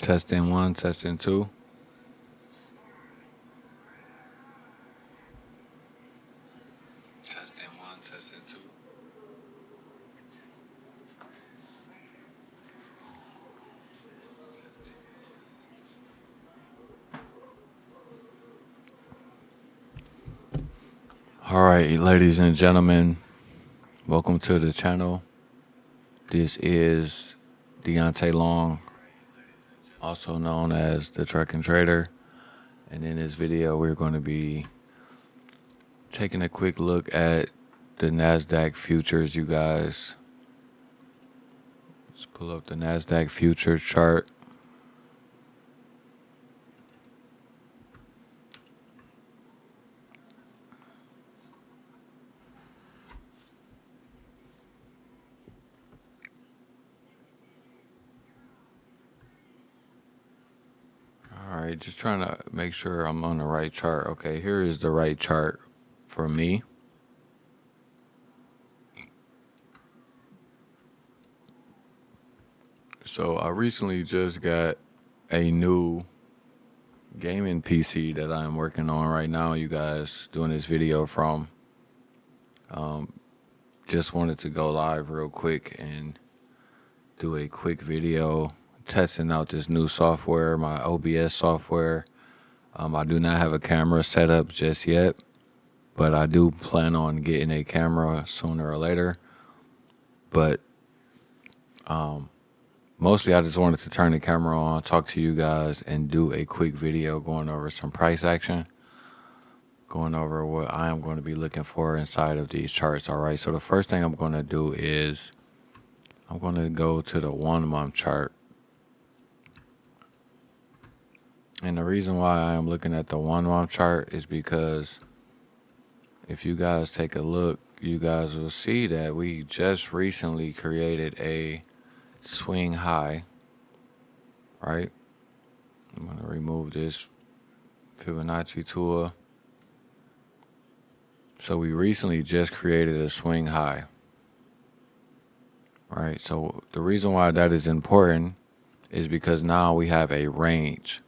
Testing one, testing two. Testing one, testing two. All right, ladies and gentlemen, welcome to the channel. This is Deontay Long, also known as the Trucking Trader. And in this video, we're going to be taking a quick look at the Nasdaq futures, you guys. Let's pull up the Nasdaq futures chart. All right, just trying to make sure I'm on the right chart. Okay, here is the right chart for me. So I recently just got a new gaming PC that I'm working on right now, you guys, doing this video from. Just wanted to go live real quick and do a quick video testing out this new software, my OBS software. I do not have a camera set up just yet, but I do plan on getting a camera sooner or later. But mostly I just wanted to turn the camera on, talk to you guys, and do a quick video going over some price action, going over what I am going to be looking for inside of these charts. All right, so the first thing I'm going to do is I'm going to go to the 1 month chart. And the reason why I am looking at the 1 month chart is because if you guys take a look, you guys will see that we just recently created a swing high, right? I'm going to remove this Fibonacci tool. So we recently just created a swing high, right? So the reason why that is important is because now we have a range.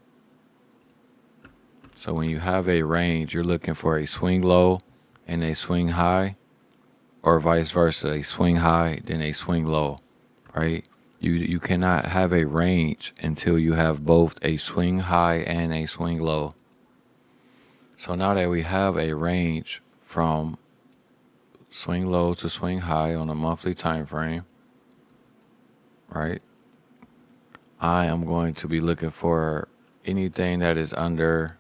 So when you have a range, you're looking for a swing low and a swing high, or vice versa, a swing high, then a swing low, right? You cannot have a range until you have both a swing high and a swing low. So now that we have a range from swing low to swing high on a monthly time frame, right? I am going to be looking for anything that is under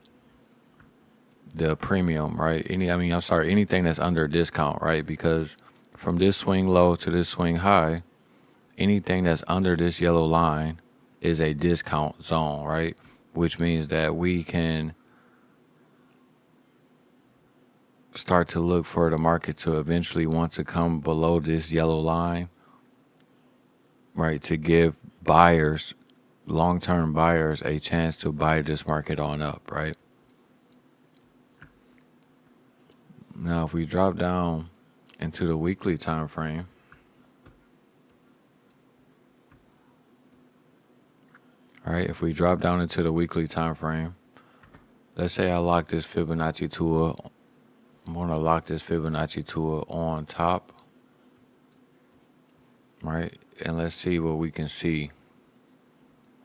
the premium, right? Anything that's under discount, right? Because from this swing low to this swing high, anything that's under this yellow line is a discount zone, right? Which means that we can start to look for the market to eventually want to come below this yellow line, right? To give buyers, long-term buyers, a chance to buy this market on up, right? Now, if we drop down into the weekly time frame, all right, if we drop down into the weekly time frame, let's say I lock this Fibonacci tool. I'm going to lock this Fibonacci tool on top, right? And let's see what we can see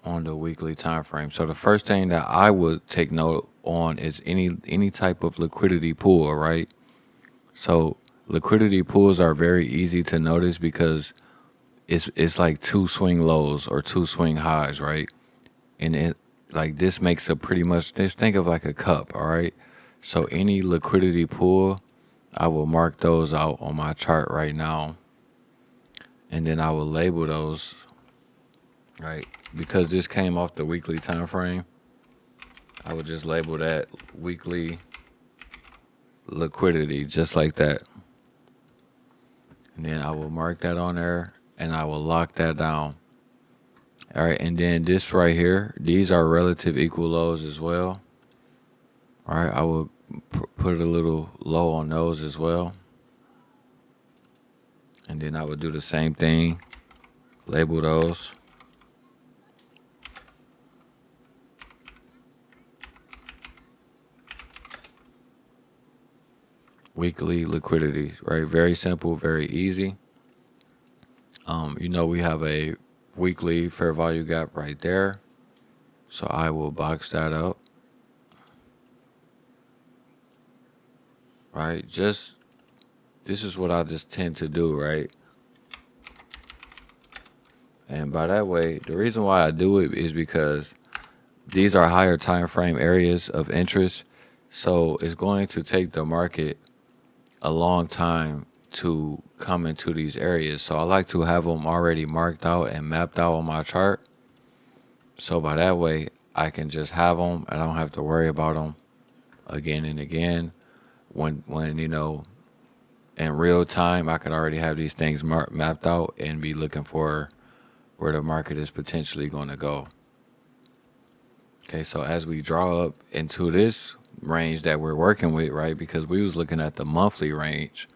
on the weekly time frame. So the first thing that I would take note on is any type of liquidity pool, right? So liquidity pools are very easy to notice because it's like two swing lows or two swing highs, right? And it like this makes a pretty much, just think of like a cup, all right? So any liquidity pool, I will mark those out on my chart right now. And then I will label those, right? Because this came off the weekly time frame, I would just label that weekly liquidity, just like that. And then I will mark that on there and I will lock that down. All right, and then this right here, these are relative equal lows as well. All right, I will put a little low on those as well. And then I would do the same thing, label those. weekly liquidity, right? Very simple, very easy. We have a weekly fair value gap right there. So I will box that up, right? This is what I just tend to do, right? And by that way, the reason why I do it is because these are higher time frame areas of interest. So it's going to take the market a long time to come into these areas. So I like to have them already marked out and mapped out on my chart. So by that way, I can just have them and I don't have to worry about them again and again. When in real time, I can already have these things mapped out and be looking for where the market is potentially going to go. Okay, so as we draw up into this range that we're working with, right, because we was looking at the monthly range,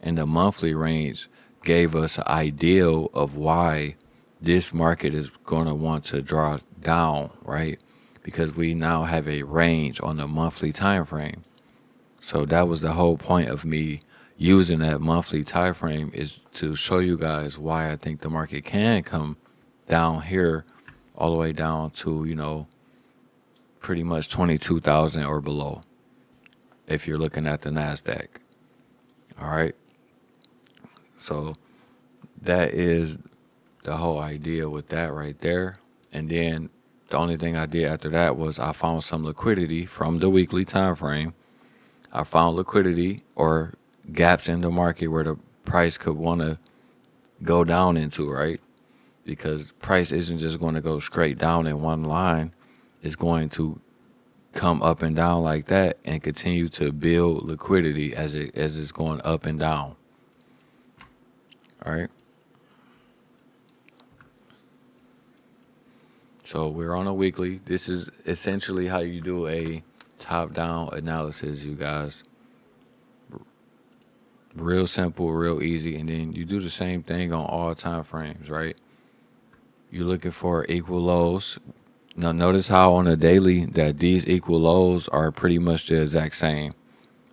and the monthly range gave us an ideal of why this market is going to want to draw down, right, because we now have a range on the monthly time frame. So that was the whole point of me using that monthly time frame, is to show you guys why I think the market can come down here all the way down to, pretty much 22,000 or below if you're looking at the Nasdaq. All right. So that is the whole idea with that right there. And then the only thing I did after that was I found some liquidity from the weekly time frame. I found liquidity or gaps in the market where the price could want to go down into, right? Because price isn't just going to go straight down in one line. It's going to come up and down like that and continue to build liquidity as it's going up and down. All right. So we're on a weekly. This is essentially how you do a top-down analysis, you guys. Real simple, real easy, and then you do the same thing on all time frames, right? You're looking for equal lows. Now notice how on a daily that these equal lows are pretty much the exact same,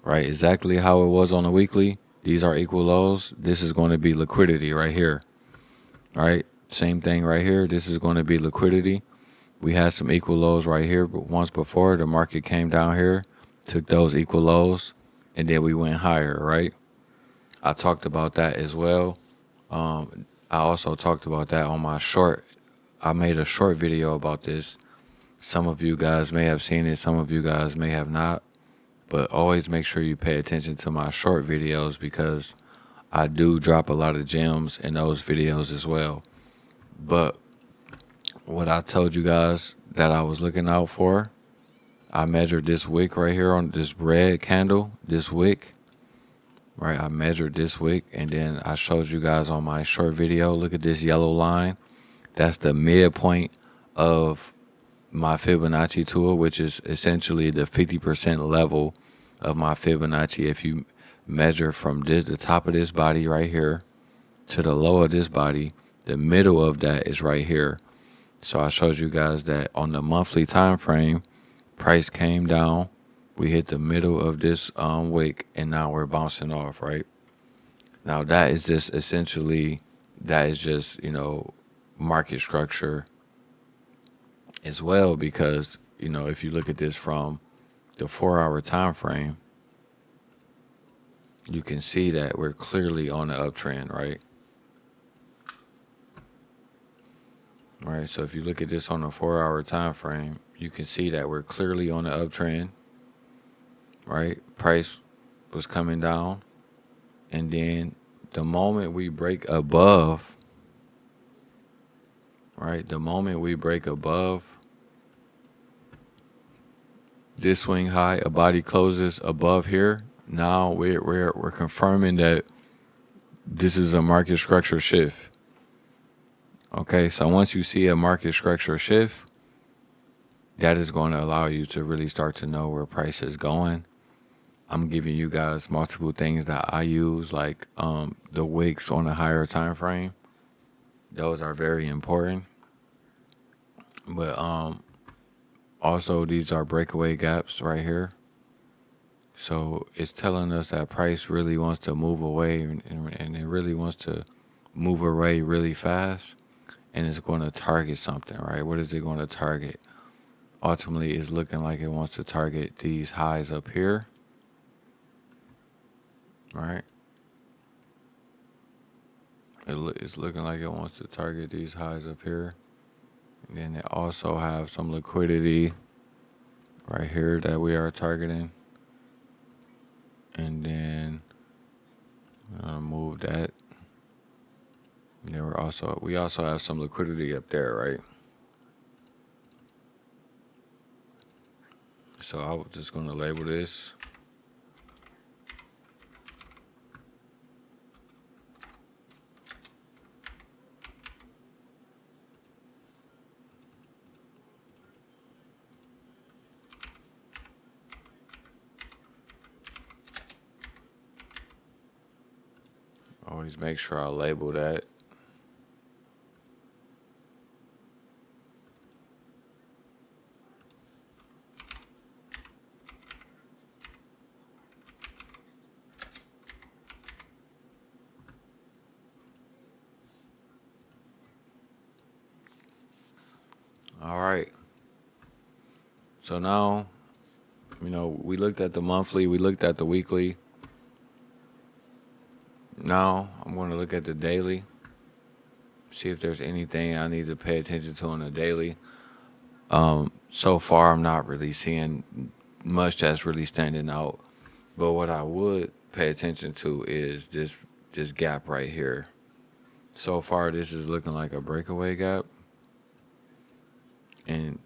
right? Exactly how it was on the weekly. These are equal lows. This is going to be liquidity right here, all right? Same thing right here. This is going to be liquidity. We had some equal lows right here, but once before the market came down here, took those equal lows, and then we went higher, right? I talked about that as well. I also talked about that on my short. I made a short video about this. Some of you guys may have seen it. Some of you guys may have not. But always make sure you pay attention to my short videos, because I do drop a lot of gems in those videos as well. But what I told you guys that I was looking out for, I measured this wick right here on this red candle, this wick. Right, I measured this wick, and then I showed you guys on my short video. Look at this yellow line. That's the midpoint of my Fibonacci tool, which is essentially the 50% level of my Fibonacci. If you measure from the top of this body right here to the low of this body, the middle of that is right here. So I showed you guys that on the monthly time frame, price came down. We hit the middle of this wick, and now we're bouncing off, right? Now that is just essentially, market structure as well, because, if you look at this from the 4-hour time frame, you can see that we're clearly on the uptrend, right? All right, so if you look at this on the 4-hour time frame, you can see that we're clearly on the uptrend. Right, price was coming down, and then the moment we break above, right, the moment we break above this swing high, a body closes above here. Now we're confirming that this is a market structure shift. Okay, so once you see a market structure shift, that is going to allow you to really start to know where price is going. I'm giving you guys multiple things that I use, like the wicks on a higher time frame. Those are very important. But also these are breakaway gaps right here. So it's telling us that price really wants to move away, and it really wants to move away really fast, and it's going to target something, right? What is it going to target? Ultimately, it's looking like it wants to target these highs up here, right? It's looking like it wants to target these highs up here. And then it also have some liquidity right here that we are targeting. And then move that. And then we also have some liquidity up there, right? So I was just going to label this. Always make sure I label that. All right. So now, we looked at the monthly, we looked at the weekly. Now I'm going to look at the daily, see if there's anything I need to pay attention to on the daily. So far, I'm not really seeing much that's really standing out. But what I would pay attention to is this gap right here. So far, this is looking like a breakaway gap. And,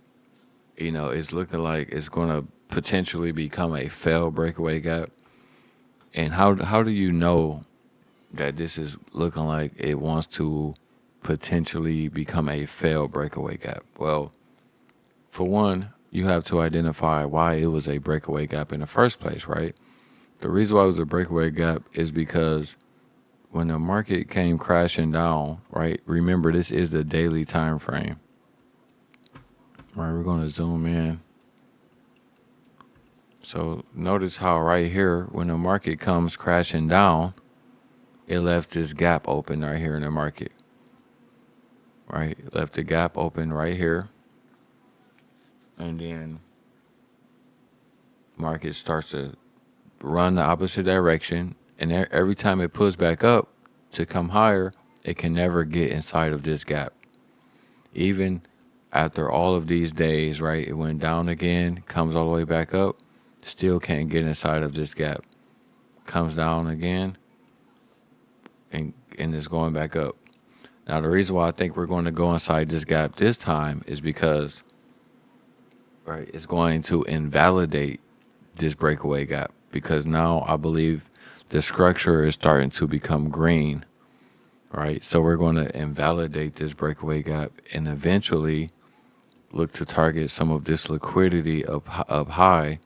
it's looking like it's going to potentially become a failed breakaway gap. And how do you know that this is looking like it wants to potentially become a failed breakaway gap? Well, for one, you have to identify why it was a breakaway gap in the first place, right? The reason why it was a breakaway gap is because when the market came crashing down, right? Remember, this is the daily time frame. All right, we're going to zoom in. So notice how right here, when the market comes crashing down, it left this gap open right here in the market. Right? It left the gap open right here. And then market starts to run the opposite direction. And every time it pulls back up to come higher, it can never get inside of this gap. Even after all of these days, right? It went down again, comes all the way back up, still can't get inside of this gap. Comes down again, and it's going back up. Now, the reason why I think we're going to go inside this gap this time is because, right, it's going to invalidate this breakaway gap, because now I believe the structure is starting to become green, right? So we're going to invalidate this breakaway gap and eventually look to target some of this liquidity up high.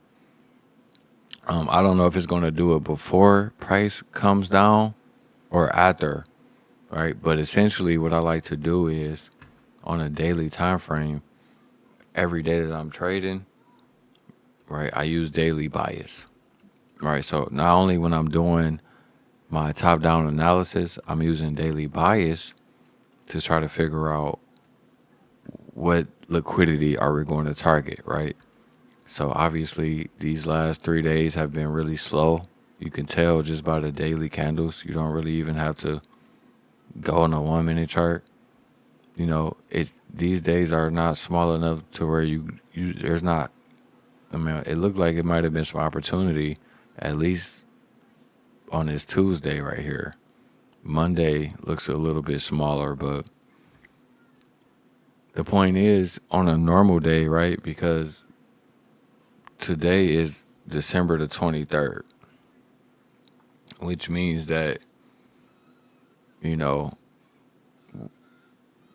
I don't know if it's going to do it before price comes down or after, right? But essentially what I like to do is on a daily time frame, every day that I'm trading, right, I use daily bias, right? So not only when I'm doing my top-down analysis, I'm using daily bias to try to figure out what liquidity are we going to target, right? So obviously these last 3 days have been really slow. You can tell just by the daily candles. You don't really even have to go on a 1 minute chart. These days are not small enough to where there's not, it looked like it might have been some opportunity, at least on this Tuesday right here. Monday looks a little bit smaller, but the point is on a normal day, right? Because today is December the 23rd, which means that,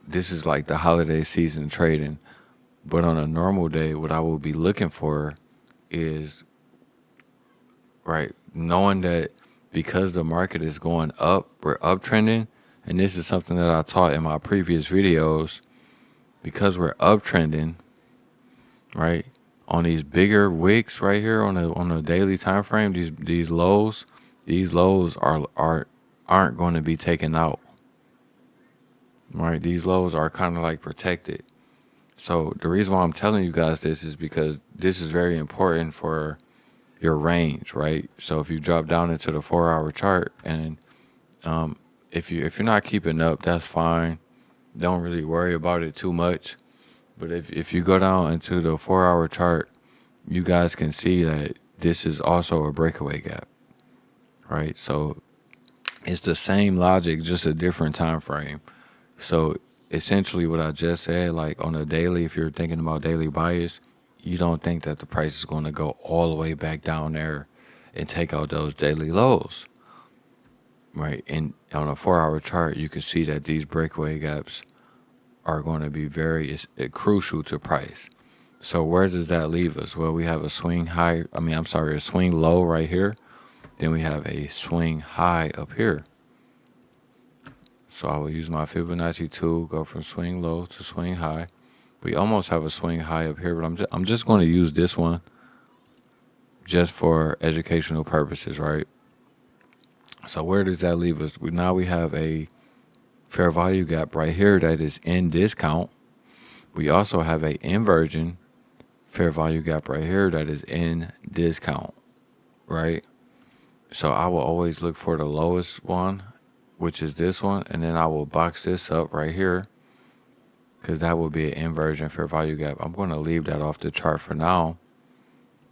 this is like the holiday season trading. But on a normal day, what I will be looking for is, right, knowing that because the market is going up, we're uptrending. And this is something that I taught in my previous videos. Because we're uptrending, right, on these bigger wicks right here on the daily time frame, these lows aren't going to be taken out. Right? These lows are kind of like protected. So the reason why I'm telling you guys this is because this is very important for your range, right? So if you drop down into the 4-hour chart, and if you're not keeping up, that's fine. Don't really worry about it too much. But if you go down into the 4-hour chart, you guys can see that this is also a breakaway gap, right? So it's the same logic, just a different time frame. So essentially what I just said, like on a daily, if you're thinking about daily bias, you don't think that the price is going to go all the way back down there and take out those daily lows, right? And on a 4-hour chart, you can see that these breakaway gaps are going to be very crucial to price. So where does that leave us? Well, we have a swing low right here. Then we have a swing high up here. So I will use my Fibonacci tool, go from swing low to swing high. We almost have a swing high up here, but I'm just going to use this one just for educational purposes, right? So where does that leave us? Now we have a fair value gap right here that is in discount. We also have a inversion fair value gap right here that is in discount, right? So I will always look for the lowest one, which is this one, and then I will box this up right here because that will be an inversion fair value gap. I'm going to leave that off the chart for now,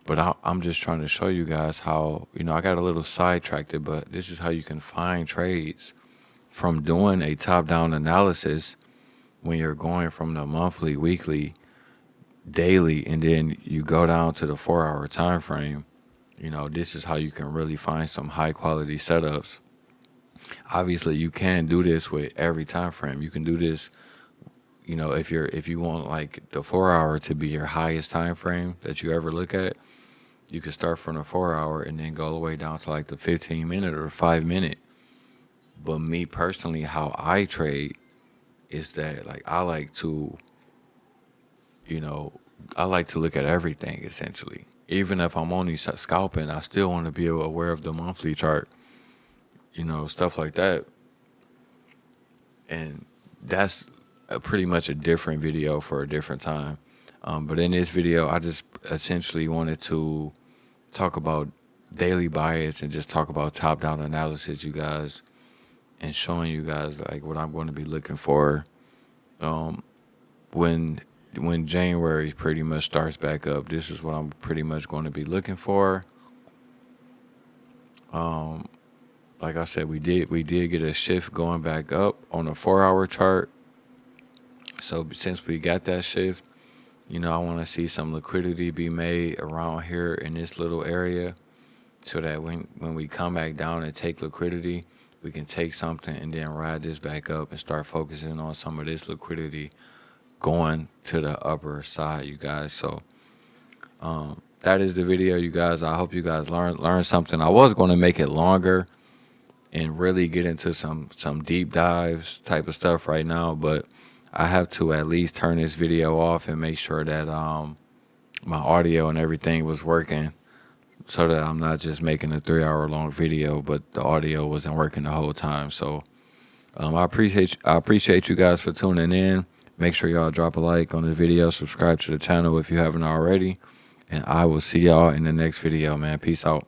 but I'm just trying to show you guys how, I got a little sidetracked, but this is how you can find trades from doing a top-down analysis when you're going from the monthly, weekly, daily, and then you go down to the 4-hour time frame. This is how you can really find some high-quality setups. Obviously, you can do this with every time frame. You can do this, if you want like the 4-hour to be your highest time frame that you ever look at, you can start from the 4-hour and then go all the way down to like the 15-minute or 5-minute. But me personally, how I trade is that like I like to look at everything essentially. Even if I'm only scalping, I still want to be aware of the monthly chart, stuff like that. And that's pretty much a different video for a different time. But in this video, I just essentially wanted to talk about daily bias and just talk about top-down analysis, you guys, and showing you guys like what I'm going to be looking for when January pretty much starts back up. This is what I'm pretty much going to be looking for. Like I said, we did get a shift going back up on a 4-hour chart. So since we got that shift, I want to see some liquidity be made around here in this little area, so that when we come back down and take liquidity, we can take something and then ride this back up and start focusing on some of this liquidity going to the upper side, you guys. So that is the video, you guys. I hope you guys learn something. I was going to make it longer and really get into some deep dives type of stuff right now, but I have to at least turn this video off and make sure that my audio and everything was working, so that I'm not just making a 3-hour long video but the audio wasn't working the whole time. So I appreciate you guys for tuning in. Make sure y'all drop a like on the video, subscribe to the channel if you haven't already, and I will see y'all in the next video, man. Peace out.